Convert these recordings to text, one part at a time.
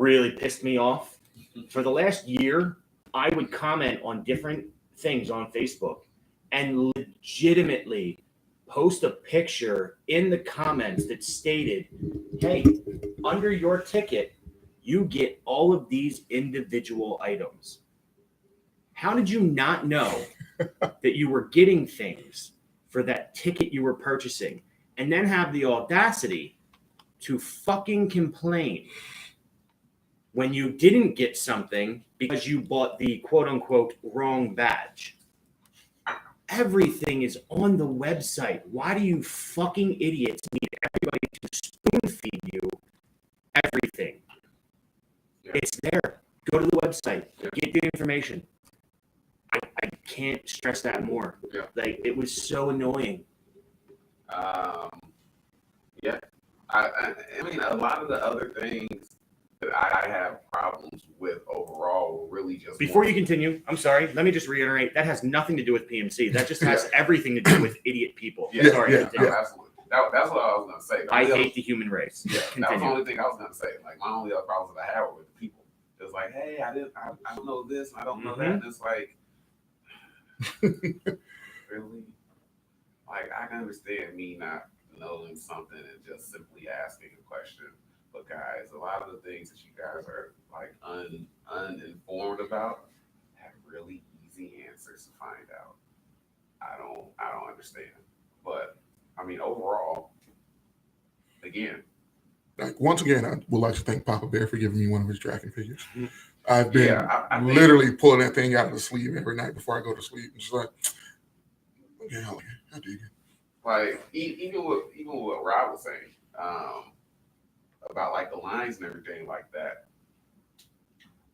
really pissed me off. For the last year, I would comment on different things on Facebook and legitimately post a picture in the comments that stated, hey, under your ticket, you get all of these individual items. How did you not know that you were getting things for that ticket you were purchasing and then have the audacity to fucking complain when you didn't get something because you bought the quote-unquote wrong badge? Everything is on the website. Why do you fucking idiots need everybody to spoon-feed you everything? Yeah. It's there. Go to the website. Yeah. Get the information. I can't stress that more. Yeah. Like, it was so annoying. Yeah. I mean, a lot of the other things that I have problems with overall really just... Before you continue, I'm sorry, let me just reiterate, that has nothing to do with PMC. That just has everything to do with idiot people. Yeah, sorry. Yeah, absolutely. That's what I was going to say. I hate the human race. Yeah, that was the only thing I was going to say. Like, my only other problems that I have were with the people. It was like, hey, I don't know this, and I don't know that. And it's like, really? Like, I can understand me not knowing something and just simply asking a question. But guys, a lot of the things that you guys are like uninformed about have really easy answers to find out. I don't understand. But I mean, overall, again. Like, once again, I would like to thank Papa Bear for giving me one of his tracking figures. I've been literally pulling that thing out of the sleeve every night before I go to sleep. It's like, okay, I dig it. Like, even what Rob was saying, about like the lines and everything like that.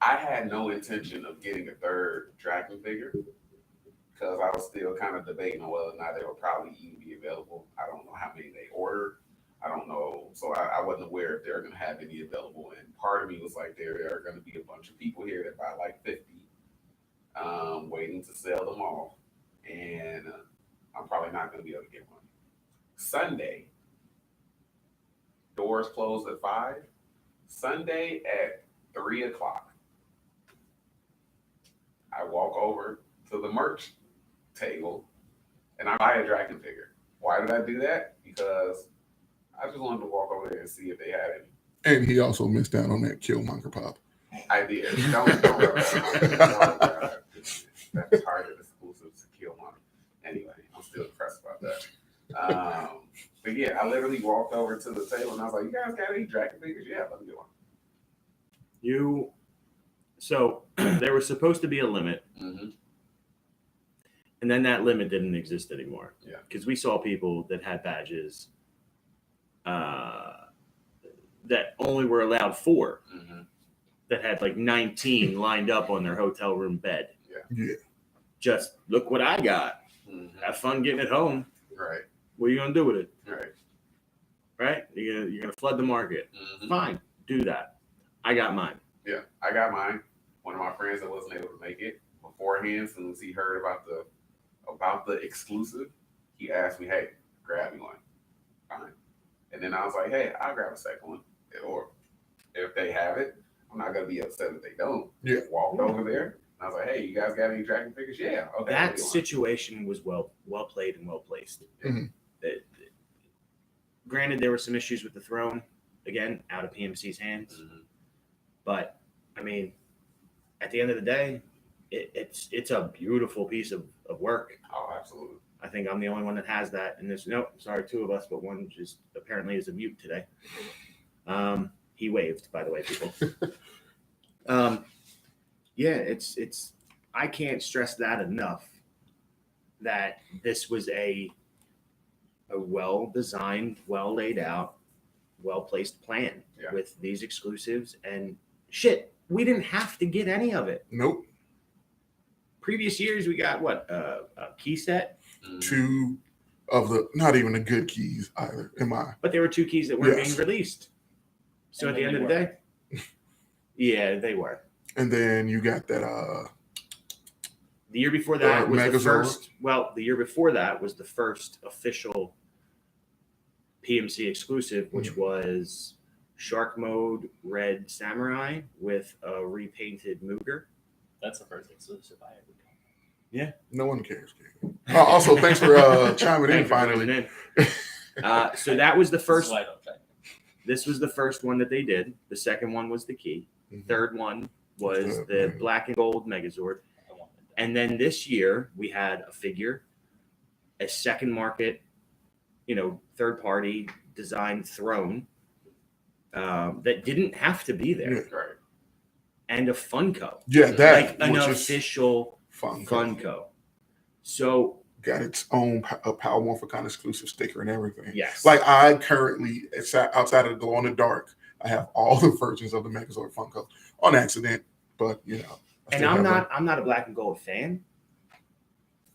I had no intention of getting a third tracking figure because I was still kind of debating on whether or not they would probably even be available. I don't know how many they ordered. I don't know. So I wasn't aware if they were going to have any available. And part of me was like, there are going to be a bunch of people here that buy like 50, waiting to sell them off. And I'm probably not going to be able to get one. Sunday, doors closed at 5. Sunday at 3 o'clock, I walk over to the merch table and I buy a dragon figure. Why did I do that? Because I just wanted to walk over there and see if they had any. And he also missed out on that Killmonger pop. I did. Don't that. That's target exclusive to Killmonger. Anyway, I'm still impressed about that. But yeah, I literally walked over to the table and I was like, "You guys got any dragon figures? Yeah, let me get one." So there was supposed to be a limit, and then that limit didn't exist anymore. Yeah, because we saw people that had badges that only were allowed 4, that had like 19 lined up on their hotel room bed. Yeah. Just look what I got. Have fun getting it home. Right. What are you gonna do with it? Right. You're gonna flood the market. Fine, do that. I got mine. Yeah, I got mine. One of my friends that wasn't able to make it beforehand, as soon as he heard about the exclusive, he asked me, "Hey, grab me one." Fine. And then I was like, "Hey, I'll grab a second one." Or if they have it, I'm not gonna be upset if they don't. Yeah. Walked over there. I was like, "Hey, you guys got any dragon figures?" Yeah. Okay. That situation was well played and well placed. Granted, there were some issues with the throne, again, out of PMC's hands. But I mean, at the end of the day, it's a beautiful piece of work. Oh, absolutely. I think I'm the only one that has that. And there's 2 of us, but one just apparently is a mute today. He waved, by the way, people. Yeah, it's I can't stress that enough, that this was a well-designed, well-laid out, well-placed plan with these exclusives. And shit, we didn't have to get any of it. Nope. Previous years, we got a key set? 2 of the, not even the good keys either, But there were 2 keys that weren't being released. So at the end of the day, yeah, they were. And then you got that. The year before that was Megazord. the first. Well, the year before that was the first official PMC exclusive, which was Shark Mode Red Samurai with a repainted Mooger. That's the first exclusive I ever got. Yeah. No one cares. Also, thanks for chiming in finally. So that was the first. This was the first one that they did. The second one was the key. Mm-hmm. Third one was the black and gold Megazord. And then this year we had a figure, a second market, third party designed throne that didn't have to be there. Right. And a Funko. Yeah, that like an official Funko. So got its own Power Morphicon exclusive sticker and everything. Yes. Like I currently, outside of the Glow in the Dark, I have all the versions of the Megazord Funko on accident, but And I'm not a black and gold fan,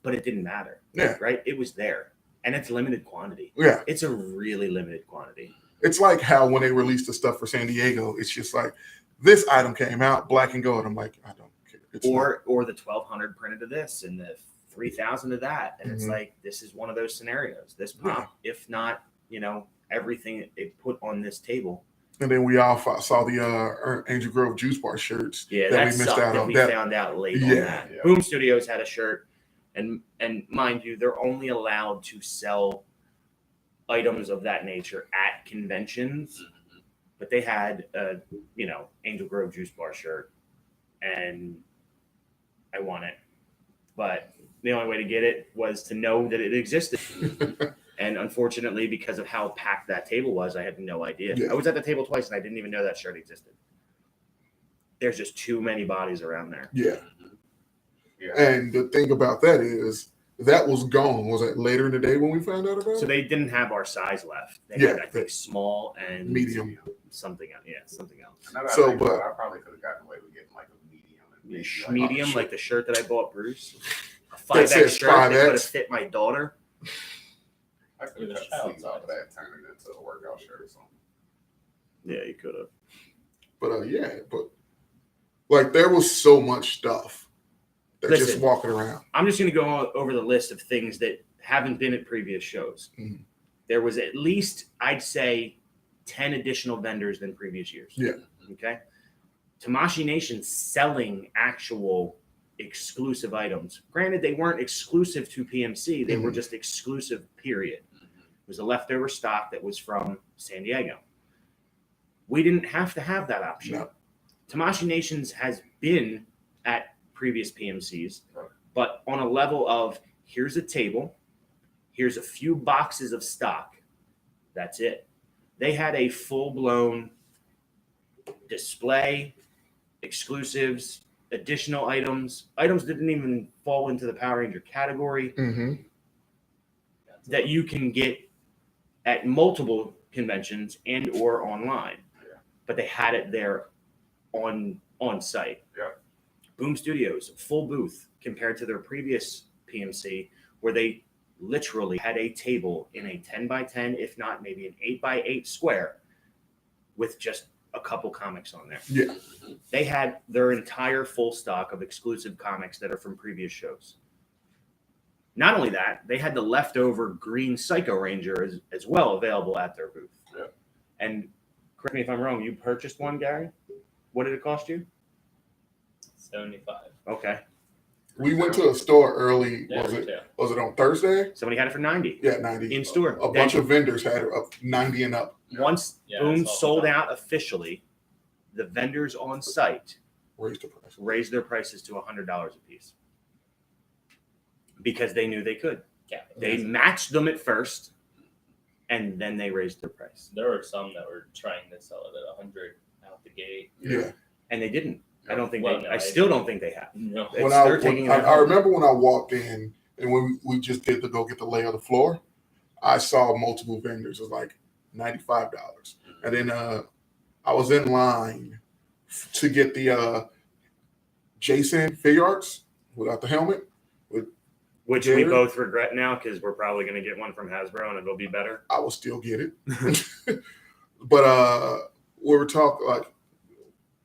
but it didn't matter. Yeah. Right? It was there. And it's limited quantity. Yeah. It's a really limited quantity. It's like how when they released the stuff for San Diego, it's just like this item came out black and gold. I'm like, I don't care. Or the 1,200 printed of this and the 3,000 of that. And it's like, this is one of those scenarios. This pop, if not, everything it put on this table. And then we all saw the Angel Grove Juice Bar shirts. Yeah, that we missed out on. We found out late on that. Yeah. Boom Studios had a shirt, and mind you, they're only allowed to sell items of that nature at conventions. But they had a Angel Grove Juice Bar shirt, and I want it. But the only way to get it was to know that it existed. And unfortunately, because of how packed that table was, I had no idea. Yeah. I was at the table twice and I didn't even know that shirt existed. There's just too many bodies around there. Yeah. And the thing about that is that was gone. Was it later in the day when we found out about it? So they didn't have our size left. They had, I think, small and medium. Something else. Yeah, something else. So, but I probably could have gotten away with getting like a medium. Medium, like the shirt that I bought Bruce. A 5X shirt that could have fit my daughter. I could have cut sleeves off of that, turning it into a workout shirt or something. Yeah, you could have. But like there was so much stuff that just walking around. I'm just going to go over the list of things that haven't been at previous shows. Mm-hmm. There was at least, I'd say, 10 additional vendors than previous years. Yeah. Okay. Tamashii Nation selling actual exclusive items. Granted, they weren't exclusive to PMC. They were just exclusive, period. It was a leftover stock that was from San Diego. We didn't have to have that option. No. Tamashii Nations has been at previous PMCs, but on a level of here's a table, here's a few boxes of stock. That's it. They had a full-blown display, exclusives, additional items that didn't even fall into the Power Ranger category that you can get at multiple conventions and or online. Yeah. But they had it there on site. Yeah. Boom Studios, full booth compared to their previous PMC where they literally had a table in a 10x10, if not maybe an 8x8 square with just a couple comics on there. Yeah. They had their entire full stock of exclusive comics that are from previous shows. Not only that, they had the leftover green Psycho Ranger as well available at their booth. Yeah. And correct me if I'm wrong, you purchased one, Gary? What did it cost you? $75. Okay. We went to a store early. Yeah, was it on Thursday? Somebody had it for $90. Yeah, $90 in store. A bunch of vendors had it up $90 and up. Once Boom sold out officially, the vendors on site raised their prices to $100 a piece because they knew they could. Yeah, they matched them at first, and then they raised their price. There were some that were trying to sell it at $100 out the gate. Yeah, and they didn't. I don't think I still don't think they have. No. I remember when I walked in and when we just did to go get the lay of the floor, I saw multiple vendors. It was like $95. And then I was in line to get the Jason figure arts without the helmet. Which we both regret now because we're probably going to get one from Hasbro and it'll be better. I will still get it. But we were talking like,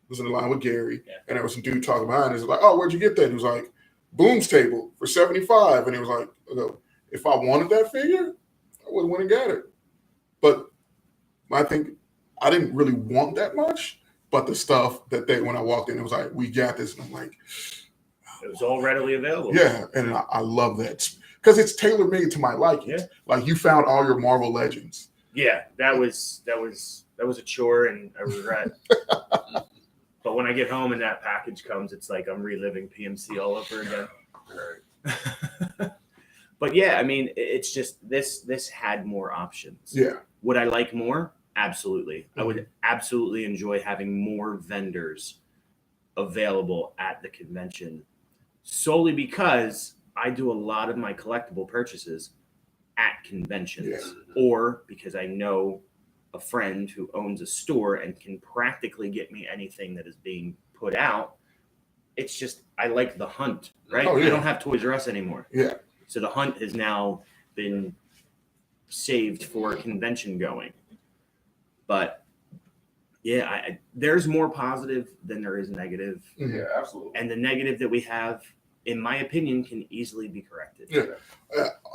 was in the line with Gary, and there was some dude talking behind us. Like, oh, where'd you get that? He was like, Boom's table for $75. And he was like, if I wanted that figure, I would have went and got it. But I think I didn't really want that much, but the stuff that when I walked in, it was like, we got this. And I'm like, it was all readily available. Yeah, and I love that because it's tailor made to my liking. Yeah. Like you found all your Marvel Legends. Yeah, that was a chore and a regret. But when I get home and that package comes, it's like I'm reliving PMC all over again. Right. But yeah, I mean, it's just this had more options. Yeah. Would I like more? Absolutely. I would absolutely enjoy having more vendors available at the convention, solely because I do a lot of my collectible purchases at conventions, or because I know a friend who owns a store and can practically get me anything that is being put out. It's just, I like the hunt, right? Oh, yeah. I don't have Toys R Us anymore. Yeah. So the hunt has now been saved for convention going. But yeah, there's more positive than there is negative. Yeah, absolutely. And the negative that we have, in my opinion, can easily be corrected. Yeah.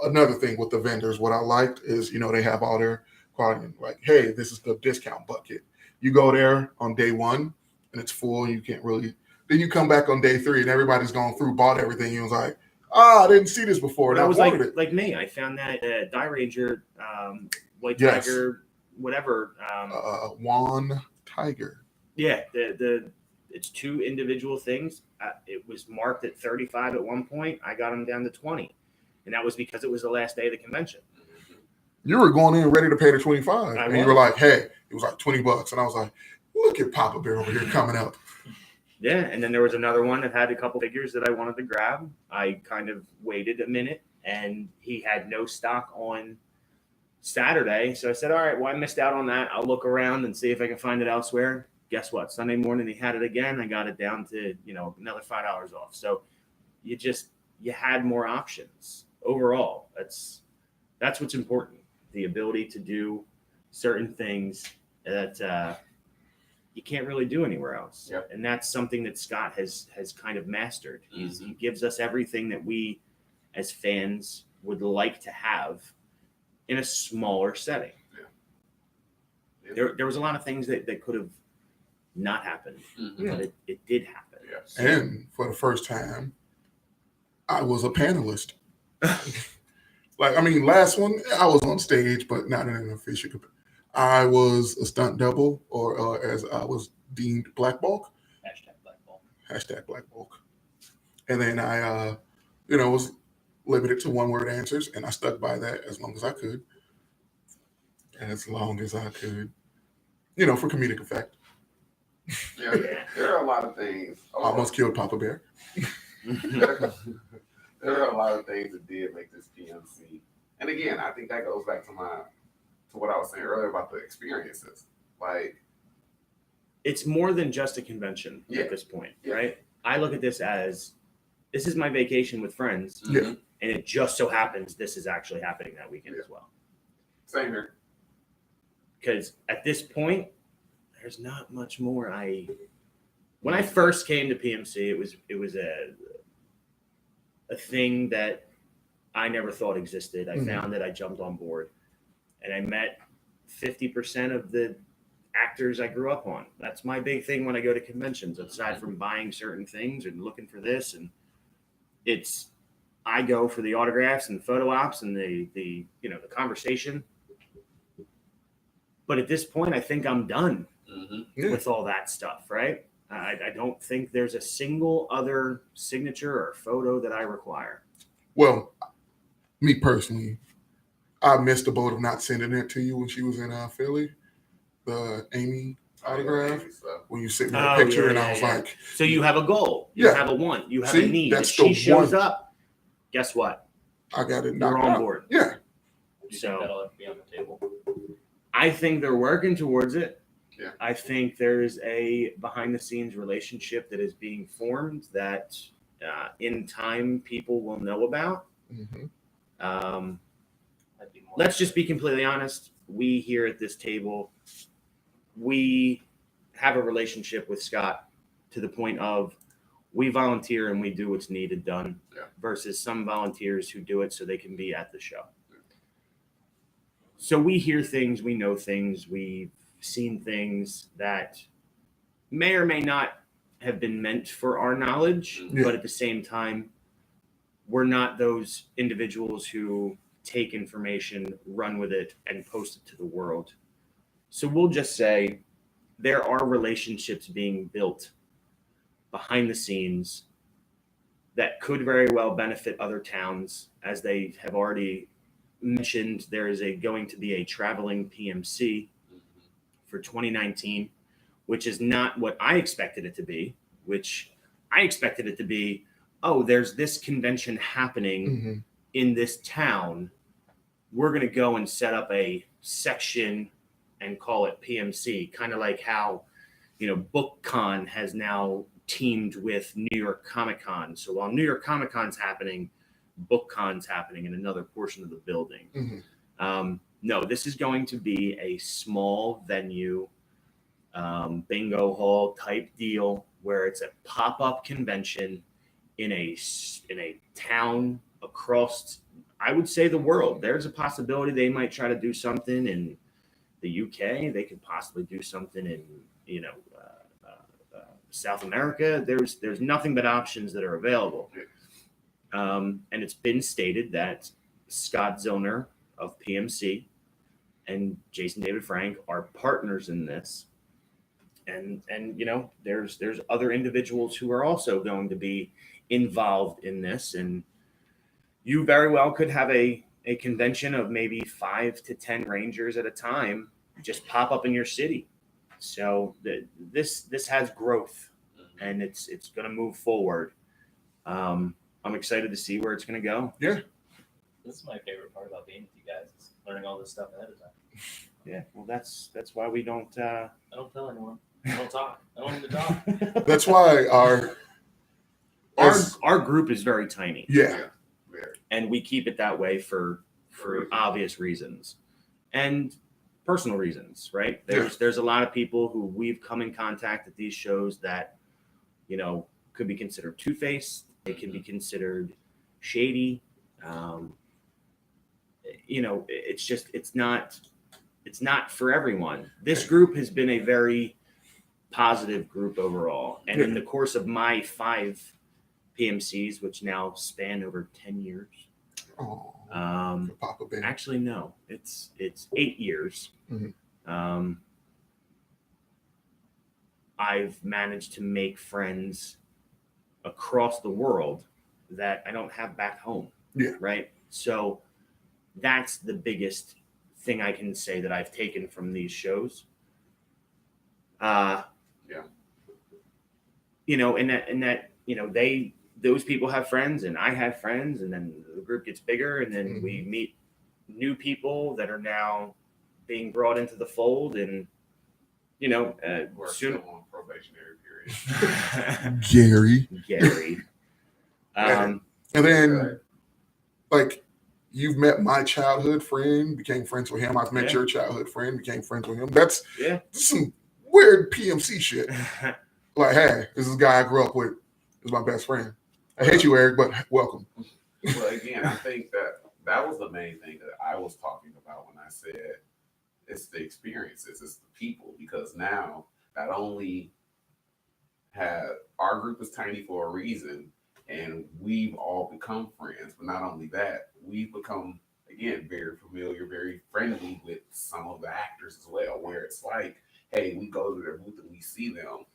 Another thing with the vendors, what I liked is, they have all their quality, like, hey, this is the discount bucket. You go there on day one and it's full. You can't really, then you come back on day 3 and everybody's gone through, bought everything. You was like, I didn't see this before. That was it. like me. I found that Die Ranger, White Tiger, whatever. Juan Tiger. Yeah, it's 2 individual things. It was marked at 35 at one point. I got them down to 20, and that was because it was the last day of the convention. You were going in ready to pay the 25, and you were like, "Hey, it was like $20," and I was like, "Look at Papa Bear over here coming up." Yeah, and then there was another one that had a couple figures that I wanted to grab. I kind of waited a minute, and he had no stock on Saturday, so I said, "All right, well, I missed out on that. I'll look around and see if I can find it elsewhere." Guess what? Sunday morning he had it again. I got it down to another $5 off. So you had more options overall. That's what's important. The ability to do certain things that you can't really do anywhere else. Yep. And that's something that Scott has kind of mastered. He gives us everything that we as fans would like to have in a smaller setting. Yeah. There was a lot of things that could have not happened, but it did happen. Yes. And for the first time, I was a panelist. Last one, I was on stage, but not in an official. I was a stunt double, or as I was deemed, Black Bulk. Hashtag Black Bulk. And then I, was limited to 1-word answers, and I stuck by that as long as I could. For comedic effect. Yeah, there are a lot of things. Almost killed Papa Bear. There are a lot of things that did make this PMC. And again, I think that goes back to what I was saying earlier about the experiences. Like, it's more than just a convention at this point, right? I look at this as, this is my vacation with friends. Yeah. And it just so happens this is actually happening that weekend as well. Same here. Because at this point, there's not much more. When I first came to PMC, it was a thing that I never thought existed. I found it, I jumped on board, and I met 50% of the actors I grew up on. That's my big thing when I go to conventions, aside from buying certain things and looking for this. And I go for the autographs and photo ops and the conversation. But at this point, I think I'm done with all that stuff, right? I don't think there's a single other signature or photo that I require. Well, me personally, I missed the boat of not sending it to you when she was in Philly, the Amy autograph. When you sent me a picture, and I was like, so you have a goal, you have a want, you have a need. If she shows up, guess what? I got it. You're on board. Yeah. So that'll have to be on the table. I think they're working towards it. Yeah. I think there's a behind the scenes relationship that is being formed that in time people will know about. Let's just be completely honest. We here at this table, we have a relationship with Scott to the point of we volunteer and we do what's needed done versus some volunteers who do it so they can be at the show. So we hear things, we know things, we've seen things that may or may not have been meant for our knowledge, but at the same time, we're not those individuals who take information, run with it, and post it to the world. So we'll just say there are relationships being built behind the scenes that could very well benefit other towns. As they have already mentioned, there is going to be a traveling PMC for 2019, which is not what I expected it to be, which I expected it to be, oh, there's this convention happening in this town. We're going to go and set up a section and call it PMC, kind of like how, BookCon has now teamed with New York Comic Con. So while New York Comic Con's happening, BookCon's happening in another portion of the building. No, this is going to be a small venue, bingo hall type deal where it's a pop-up convention in a town across, I would say, the world. There's a possibility they might try to do something in the UK. They could possibly do something in South America. There's nothing but options that are available. And it's been stated that Scott Zillner of PMC and Jason David Frank are partners in this. And there's other individuals who are also going to be involved in this. And you very well could have a convention of maybe 5 to 10 Rangers at a time just pop up in your city. So this has growth, and it's going to move forward. I'm excited to see where it's going to go. Yeah. This is my favorite part about being with you guys, is learning all this stuff ahead of time. Yeah, well, that's why we don't. I don't tell anyone. I don't talk. I don't even talk. That's why our group is very tiny. Yeah. And we keep it that way for obvious reasons and personal reasons, right? There's a lot of people who we've come in contact at these shows that, could be considered two-faced. They can be considered shady. It's not for everyone. This group has been a very positive group overall. And in the course of my 5 PMCs, which now span over 10 years. Papa Bear. Actually, no, it's 8 years. I've managed to make friends across the world that I don't have back home. Yeah. Right. So that's the biggest thing I can say that I've taken from these shows. Those people have friends and I have friends, and then the group gets bigger, and then we meet new people that are now being brought into the fold, and we're soon still on probationary period. Gary. And then, you've met my childhood friend, became friends with him. I've met your childhood friend, became friends with him. That's some weird PMC shit. Hey, this is a guy I grew up with. This is my best friend. I hate you, Eric, but welcome. Well, again, I think that was the main thing that I was talking about when I said it's the experiences, it's the people, because now not only have our group is tiny for a reason, and we've all become friends, but not only that, we've become, again, very familiar, very friendly with some of the actors as well, where it's like, hey, we go to their booth and we see them.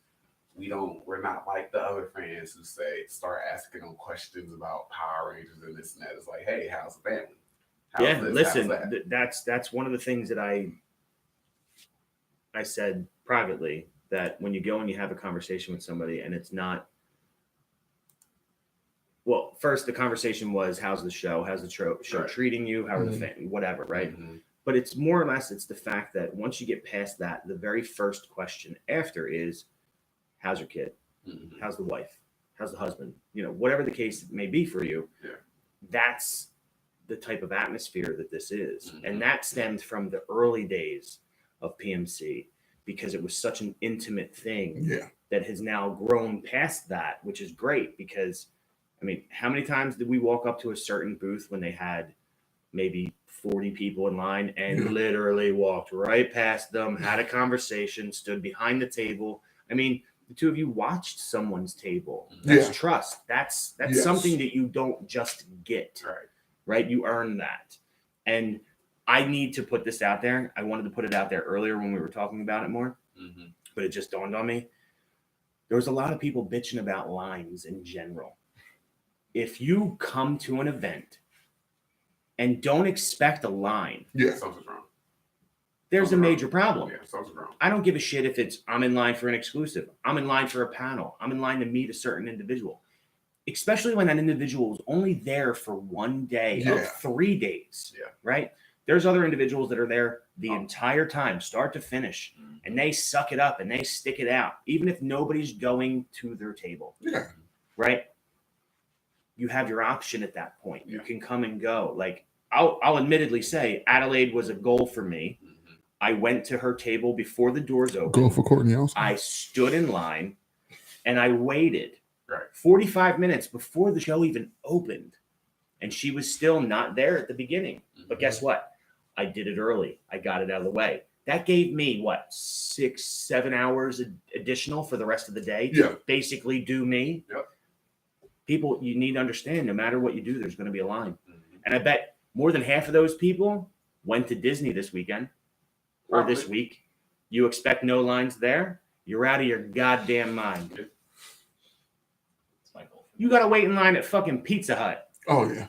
We're not like the other fans who start asking them questions about Power Rangers and this and that. It's like, hey, how's the family? Listen, that's one of the things that I said privately, that when you go and you have a conversation with somebody and it's not, well, first the conversation was, how's the show? How's the show treating you? How are the fans? Whatever, right? But it's more or less, it's the fact that once you get past that, the very first question after is, how's your kid? How's the wife? How's the husband? Whatever the case may be for you, that's the type of atmosphere that this is. And that stemmed from the early days of PMC, because it was such an intimate thing that has now grown past that, which is great. Because, how many times did we walk up to a certain booth when they had maybe 40 people in line and literally walked right past them, had a conversation, stood behind the table. I mean, the two of you watched someone's table. That's trust. That's something that you don't just get. Right? You earn that. And I need to put this out there. I wanted to put it out there earlier when we were talking about it more, but it just dawned on me. There was a lot of people bitching about lines in general. If you come to an event and don't expect a line, something's wrong. There's a major problem. Yeah, something's wrong. I don't give a shit if it's I'm in line for an exclusive. I'm in line for a panel. I'm in line to meet a certain individual. Especially when that individual is only there for 1 day of 3 days. Right? There's other individuals that are there the entire time, start to finish, and they suck it up and they stick it out, even if nobody's going to their table. Right? You have your option at that point. You can come and go. Like, I'll admittedly say Adelaide was a goal for me. I went to her table before the doors opened. Goal for Courtney also. I stood in line and I waited 45 minutes before the show even opened. And she was still not there at the beginning. But guess what? I did it early. I got it out of the way. That gave me, 6-7 hours additional for the rest of the day to basically do me. People, you need to understand, no matter what you do, there's going to be a line. And I bet more than half of those people went to Disney this weekend or this week. You expect no lines there? You're out of your goddamn mind. That's my goal. You got to wait in line at fucking Pizza Hut. Oh, yeah.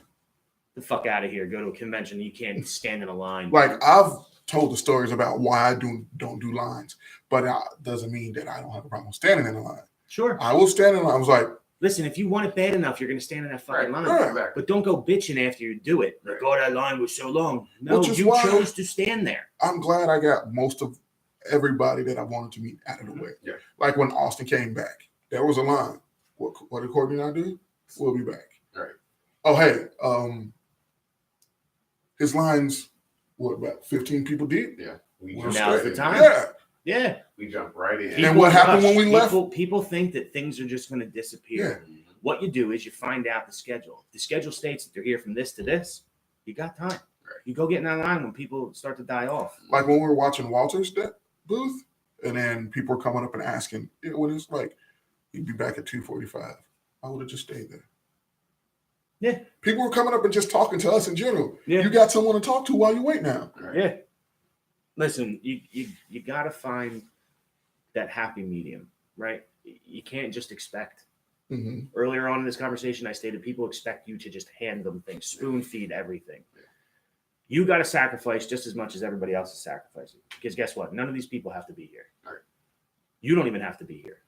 The fuck out of here. Go to a convention. You can't stand in a line. Like, I've told the stories about why I don't do lines, but it doesn't mean that I don't have a problem standing in a line. Sure. I will stand in line. I was like, listen, if you want it bad enough, you're going to stand in that fucking line. Exactly. But don't go bitching after you do it. Like, oh, that line was so long. No, you chose to stand there. I'm glad I got most of everybody that I wanted to meet out of the way. Like when Austin came back, there was a line. What did Courtney and I do? We'll be back. Oh, hey, his lines, about 15 people deep? Now's the time. Yeah. We jumped right in. And what happened when we left? People think that things are just going to disappear. What you do is you find out the schedule. If the schedule states that they're here from this to this, you got time. You go get in that line when people start to die off. Like when we were watching Walter's booth, and then people were coming up and asking, what is like, he'd be back at 2:45. I would have just stayed there. Yeah. People were coming up and just talking to us in general. Yeah. You got someone to talk to while you wait now. Yeah. Listen, you got to find that happy medium, right? You can't just expect. Earlier on in this conversation, I stated people expect you to just hand them things, spoon feed everything. You got to sacrifice just as much as everybody else is sacrificing. Because guess what? None of these people have to be here. You don't even have to be here.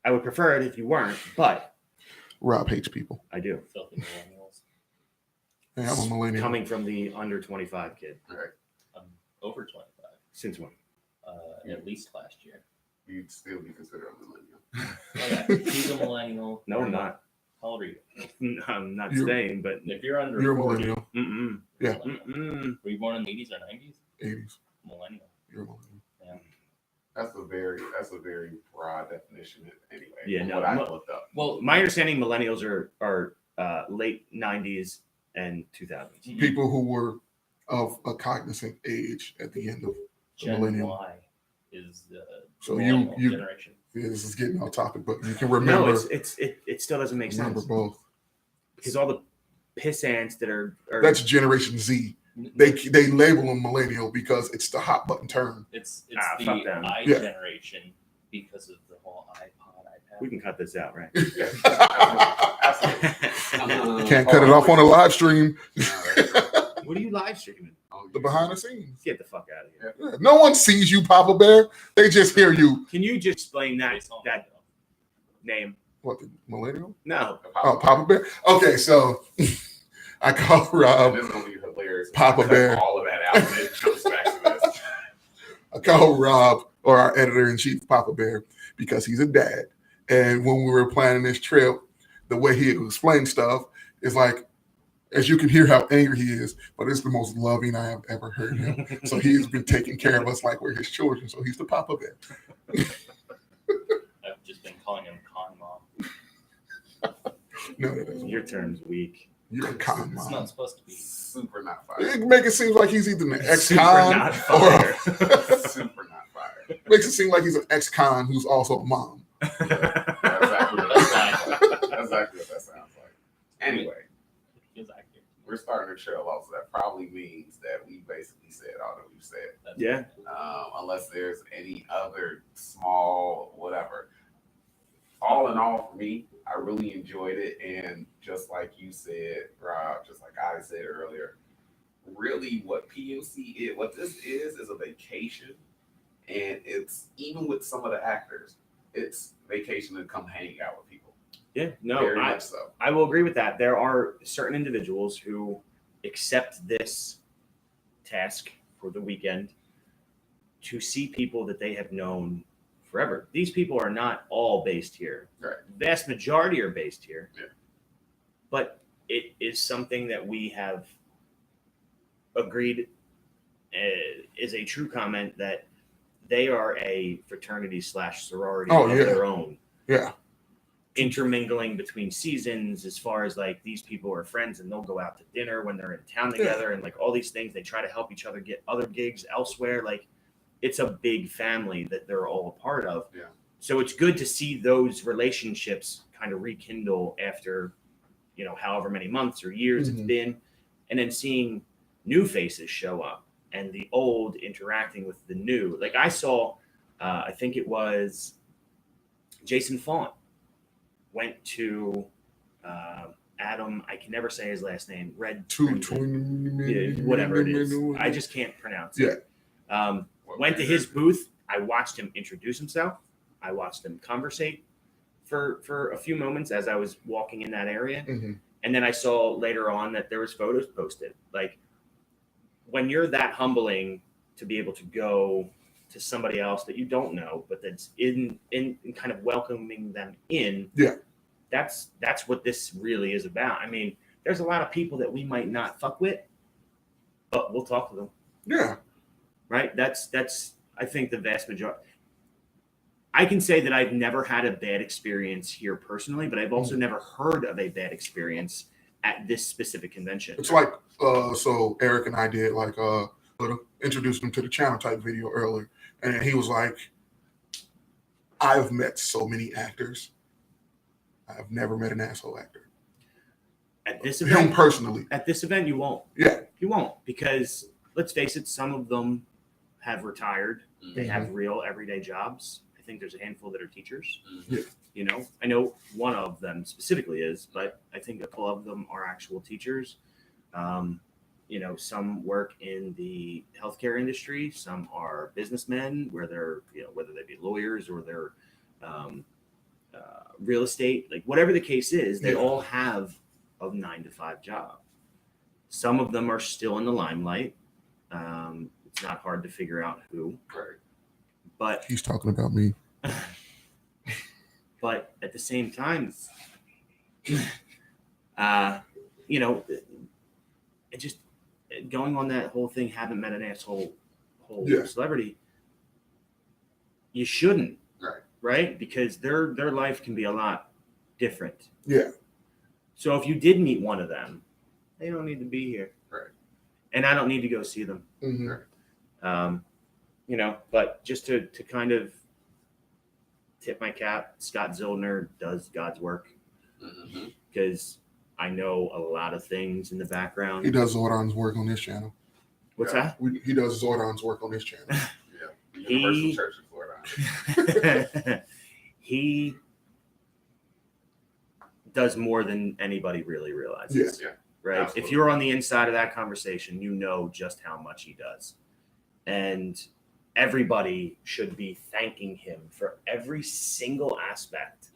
I would prefer it if you weren't, but Rob hates people. I do. Filthy millennials. Yeah, I'm a millennial. Coming from the under 25 kid. I'm over 25. Since when? At least last year. You'd still be considered a millennial. He's a millennial. No, I'm not. How old are you? I'm not staying, but if you're under you're 40, a millennial. Yeah. Were you born in the 80s or 90s? 80s. Millennial. You're a millennial. Yeah. That's a very broad definition anyway. Yeah, no. What I looked up. Well, my understanding, millennials are late 90s and 2000s. People who were of a cognizant age at the end of the Gen millennium. Y is the you generation. Yeah, this is getting off topic, but you can remember. No, it still doesn't make remember sense. both. Because all the piss ants that are that's Generation Z. They label them millennial because it's the hot button term. It's fuck the them. I generation because of the whole iPod. We can cut this out, right? Can't cut it off on a live stream. What are you live streaming? The behind the scenes. Get the fuck out of here. Yeah. No one sees you, Papa Bear. They just hear you. Can you just explain that name? What, the millennial? No. Oh, Papa Bear. Okay, so I call Rob This is gonna be hilarious. Papa Bear. All of that out and it comes back to this. I call Rob, or our editor-in-chief, Papa Bear, because he's a dad. And when we were planning this trip, the way he explained stuff is like, as you can hear how angry he is, but it's the most loving I have ever heard him. So he's been taking care of us like we're his children. So he's the Papa Bear. I've just been calling him Con Mom. No, that doesn't Your work. term's weak. You're a con It's mom. not supposed to be. Super not fire. It make it seem like he's either an Super ex-con not or fire. Super not fire. makes it seem like he's an ex-con who's also a mom. Yeah, that's exactly what that sounds like. Anyway, It feels accurate. we're starting to trail off, so that probably means that we basically said all that we've said. Yeah. Unless there's any other small whatever. All in all, for me, I really enjoyed it, and just like you said, Rob, just like I said earlier, really what PMC is, what this is a vacation, and it's even with some of the actors, it's vacation to come hang out with people. Yeah. No, Very much so. I will agree with that. There are certain individuals who accept this task for the weekend to see people that they have known forever. These people are not all based here. Right. Vast majority are based here. Yeah. But it is something that we have agreed is a true comment that they are a fraternity / sorority of their own. Yeah. Intermingling between seasons, as far as like these people are friends and they'll go out to dinner when they're in town together and like all these things. They try to help each other get other gigs elsewhere. Like it's a big family that they're all a part of. Yeah. So it's good to see those relationships kind of rekindle after, however many months or years it's been, and then seeing new faces show up and the old interacting with the new. Like I saw, I think it was Jason Faunt went to Adam, I can never say his last name, whatever it is. I just can't pronounce it. Went to his booth. I watched him introduce himself. I watched him conversate for a few moments as I was walking in that area. Mm-hmm. And then I saw later on that there was photos posted. Like when you're that humbling to be able to go to somebody else that you don't know, but that's in kind of welcoming them in. Yeah. That's what this really is about. I mean, there's a lot of people that we might not fuck with, but we'll talk to them. Yeah. Right? That's I think the vast majority. I can say that I've never had a bad experience here personally, but I've also never heard of a bad experience at this specific convention. It's like so Eric and I did like introduced him to the channel type video earlier, and he was like, I've met so many actors. I've never met an asshole actor. At this event, him personally. At this event, you won't. Yeah. You won't, because let's face it, some of them have retired. They have real everyday jobs. I think there's a handful that are teachers. Yeah. I know one of them specifically is, but I think a couple of them are actual teachers. Some work in the healthcare industry. Some are businessmen, where they're, whether they be lawyers or they're real estate, like whatever the case is, they all have a 9-to-5 job. Some of them are still in the limelight. It's not hard to figure out who. Right. But he's talking about me. But at the same time, it just going on that whole thing, haven't met an asshole celebrity. You shouldn't. Right? Because their life can be a lot different. Yeah. So if you did meet one of them, they don't need to be here. Right. And I don't need to go see them. But just to kind of tip my cap, Scott Zillner does God's work. Because I know a lot of things in the background. He does Zordon's work on this channel. What's that? He does Zordon's work on this channel. Yeah. Universal Church of Florida. He does more than anybody really realizes. Yeah. Right. Absolutely. If you're on the inside of that conversation, you know just how much he does. And everybody should be thanking him for every single aspect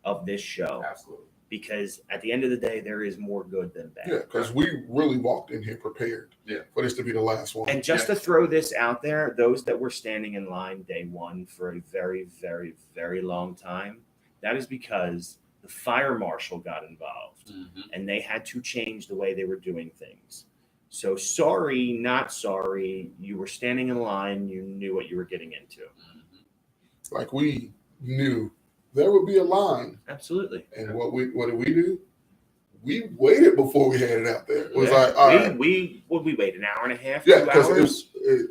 of this show. Absolutely. Because at the end of the day, there is more good than bad. Yeah, because we really walked in here prepared for this to be the last one. And just to throw this out there, those that were standing in line day one for a very, very, very long time, that is because the fire marshal got involved and they had to change the way they were doing things. So sorry, not sorry. You were standing in line. You knew what you were getting into. Like we knew there would be a line. Absolutely. And what did we do? we waited before we headed out there. It was like, all right. We wait an hour and a half, Yeah, 2 because hours?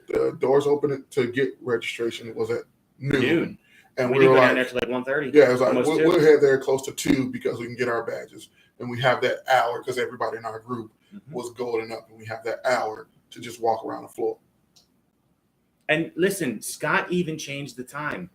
the doors open to get registration. It was at noon. And we we didn't were go like, down there till like 1:30. yeah, it was like, almost we'll head there close to 2 because we can get our badges. And we have that hour because everybody in our group was golden up. And we have that hour to just walk around the floor. And listen, Scott even changed the time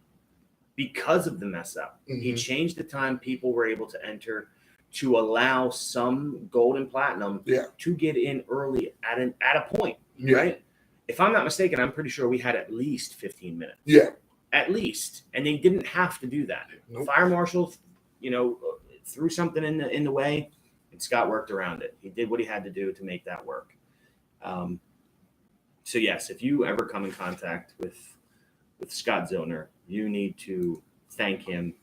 because of the mess up. He changed the time people were able to enter to allow some gold and platinum to get in early at a point, right? If I'm not mistaken, I'm pretty sure we had at least 15 minutes. Yeah. At least. And they didn't have to do that. Nope. Fire marshal, threw something in the way, and Scott worked around it. He did what he had to do to make that work. So yes, if you ever come in contact with Scott Zillner, you need to thank him